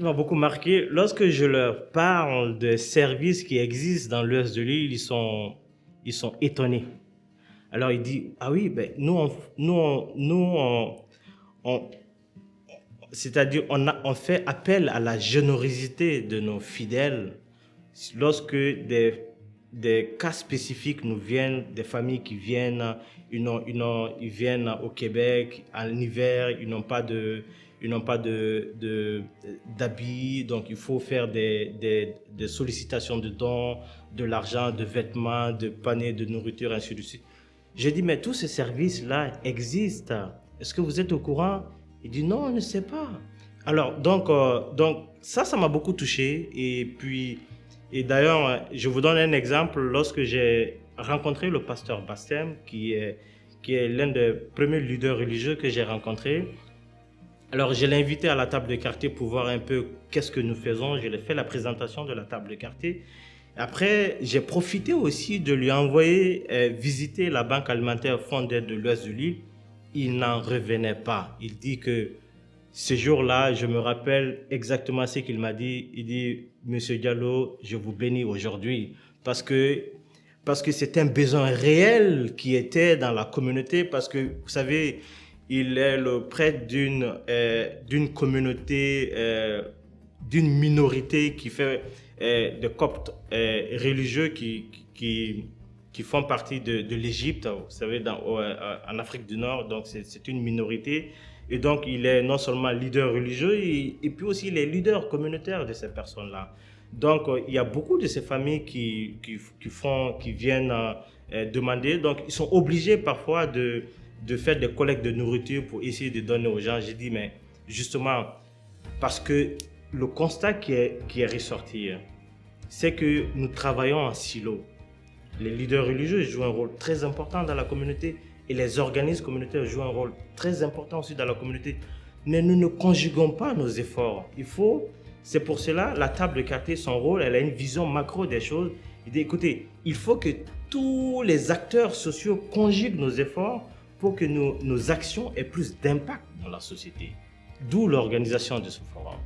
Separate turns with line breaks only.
qui m'a beaucoup marqué, lorsque je leur parle des services qui existent dans l'ouest de l'île, ils sont étonnés. Alors il dit, ah oui, ben, on- c'est-à-dire on fait appel à la générosité de nos fidèles lorsque des cas spécifiques nous viennent, des familles qui viennent, ils viennent au Québec en hiver, ils n'ont pas d'habits, donc il faut faire des sollicitations de dons, de l'argent, de vêtements, de paniers de nourriture, ainsi de suite. J'ai dit, mais tous ces services-là existent. Est-ce que vous êtes au courant? Il dit, non, on ne sait pas. Alors, donc ça m'a beaucoup touché. Et puis, et d'ailleurs, je vous donne un exemple. Lorsque j'ai rencontré le pasteur Bastem, qui est l'un des premiers leaders religieux que j'ai rencontré, alors je l'ai invité à la table de quartier pour voir un peu qu'est-ce que nous faisons. Je lui ai fait la présentation de la table de quartier. Après, j'ai profité aussi de lui envoyer visiter la banque alimentaire Fonds d'aide de l'Ouest de l'île. Il n'en revenait pas. Il dit que ce jour-là, je me rappelle exactement ce qu'il m'a dit. Il dit, Monsieur Diallo, je vous bénis aujourd'hui parce que c'est un besoin réel qui était dans la communauté, parce que, vous savez, il est le prêtre d'une communauté, d'une minorité qui fait des coptes religieux qui font partie de l'Égypte, vous savez, en Afrique du Nord. Donc, c'est une minorité. Et donc, il est non seulement leader religieux, et puis aussi il est leader communautaire de ces personnes-là. Donc, il y a beaucoup de ces familles qui viennent demander. Donc, ils sont obligés parfois de faire des collectes de nourriture pour essayer de donner aux gens. J'ai dit, mais justement, parce que le constat qui est ressorti, c'est que nous travaillons en silo. Les leaders religieux jouent un rôle très important dans la communauté et les organismes communautaires jouent un rôle très important aussi dans la communauté. Mais nous ne conjuguons pas nos efforts. C'est pour cela, la table de quartier, son rôle, elle a une vision macro des choses. Il dit, écoutez, il faut que tous les acteurs sociaux conjuguent nos efforts pour que nos actions aient plus d'impact dans la société. D'où l'organisation de ce forum.